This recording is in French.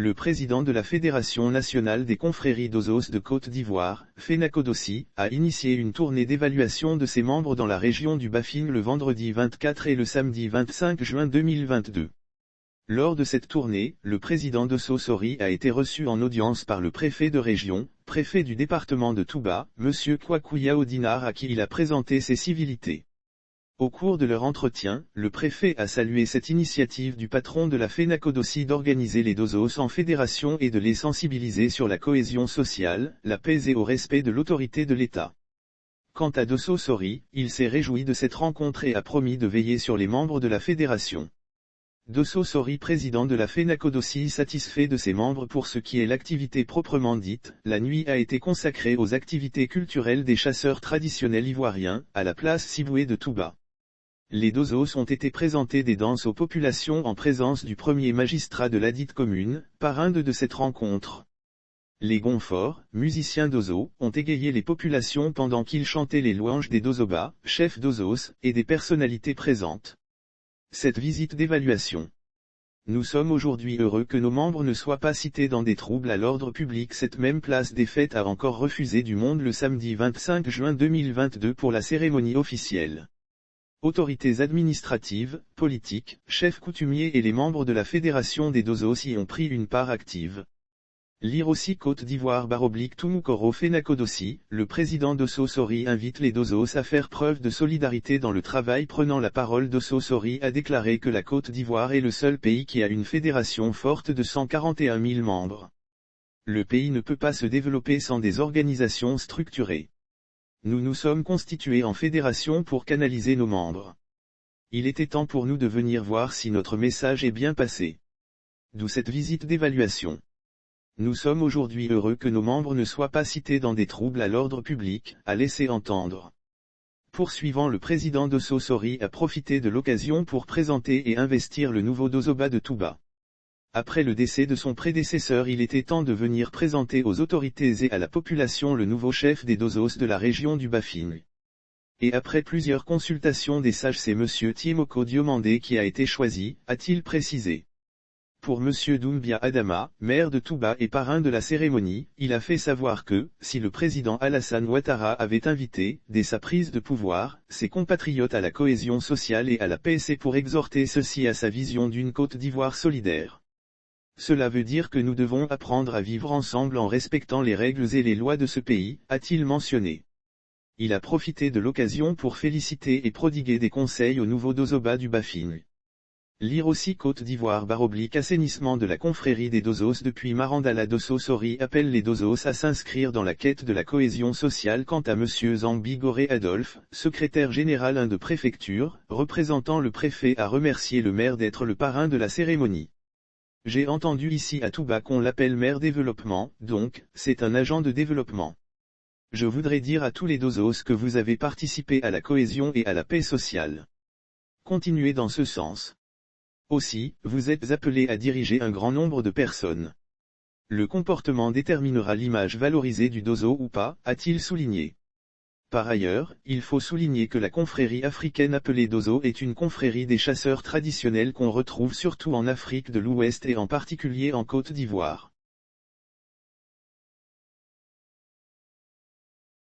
Le président de la Fédération nationale des confréries d'Osos de Côte d'Ivoire, FENACODOSI, a initié une tournée d'évaluation de ses membres dans la région du Bafing le vendredi 24 et le samedi 25 juin 2022. Lors de cette tournée, le président d'Osos Ori a été reçu en audience par le préfet de région, préfet du département de Touba, M. Kwaku Dinar, à qui il a présenté ses civilités. Au cours de leur entretien, le préfet a salué cette initiative du patron de la FENACODOSI d'organiser les Dosos en fédération et de les sensibiliser sur la cohésion sociale, la paix et au respect de l'autorité de l'État. Quant à Dosos Ori, il s'est réjoui de cette rencontre et a promis de veiller sur les membres de la fédération. Dosos Ori, président de la FENACODOSI, satisfait de ses membres pour ce qui est l'activité proprement dite. La nuit a été consacrée aux activités culturelles des chasseurs traditionnels ivoiriens, à la place Siboué de Touba. Les Dosos ont été présentés des danses aux populations en présence du premier magistrat de ladite commune, parrain de cette rencontre. Les Gonforts, musiciens Dosos, ont égayé les populations pendant qu'ils chantaient les louanges des Dozoba, chefs Dosos, et des personnalités présentes. Cette visite d'évaluation. Nous sommes aujourd'hui heureux que nos membres ne soient pas cités dans des troubles à l'ordre public. Cette même place des fêtes a encore refusé du monde le samedi 25 juin 2022 pour la cérémonie officielle. Autorités administratives, politiques, chefs coutumiers et les membres de la Fédération des Dosos y ont pris une part active. Lire aussi Côte d'Ivoire / Tumukoro FENACODOSI, le président d'Osos Ori invite les Dosos à faire preuve de solidarité dans le travail. Prenant la parole, Dosos Ori a déclaré que la Côte d'Ivoire est le seul pays qui a une fédération forte de 141 000 membres. Le pays ne peut pas se développer sans des organisations structurées. Nous nous sommes constitués en fédération pour canaliser nos membres. Il était temps pour nous de venir voir si notre message est bien passé. D'où cette visite d'évaluation. Nous sommes aujourd'hui heureux que nos membres ne soient pas cités dans des troubles à l'ordre public, a laissé entendre. Poursuivant, le président d'Osos Ori a profité de l'occasion pour présenter et investir le nouveau Dozoba de Touba. Après le décès de son prédécesseur, il était temps de venir présenter aux autorités et à la population le nouveau chef des Dosos de la région du Bafing. Et après plusieurs consultations des sages, c'est M. Tiemoko Diomandé qui a été choisi, a-t-il précisé. Pour M. Doumbia Adama, maire de Touba et parrain de la cérémonie, il a fait savoir que, si le président Alassane Ouattara avait invité, dès sa prise de pouvoir, ses compatriotes à la cohésion sociale et à la paix, c'est pour exhorter ceux-ci à sa vision d'une Côte d'Ivoire solidaire. Cela veut dire que nous devons apprendre à vivre ensemble en respectant les règles et les lois de ce pays, a-t-il mentionné. Il a profité de l'occasion pour féliciter et prodiguer des conseils au nouveau Dozoba du Bafing. Lire aussi Côte d'Ivoire / assainissement de la confrérie des Dosos. Depuis Marandala, Dosos Ori appelle les Dosos à s'inscrire dans la quête de la cohésion sociale. Quant à M. Zambi Goré Adolphe, secrétaire général de préfecture, représentant le préfet, a remercié le maire d'être le parrain de la cérémonie. J'ai entendu ici à Touba qu'on l'appelle maire développement, donc, c'est un agent de développement. Je voudrais dire à tous les Dosos que vous avez participé à la cohésion et à la paix sociale. Continuez dans ce sens. Aussi, vous êtes appelés à diriger un grand nombre de personnes. Le comportement déterminera l'image valorisée du Dozo ou pas, a-t-il souligné. Par ailleurs, il faut souligner que la confrérie africaine appelée Dozo est une confrérie des chasseurs traditionnels qu'on retrouve surtout en Afrique de l'Ouest et en particulier en Côte d'Ivoire.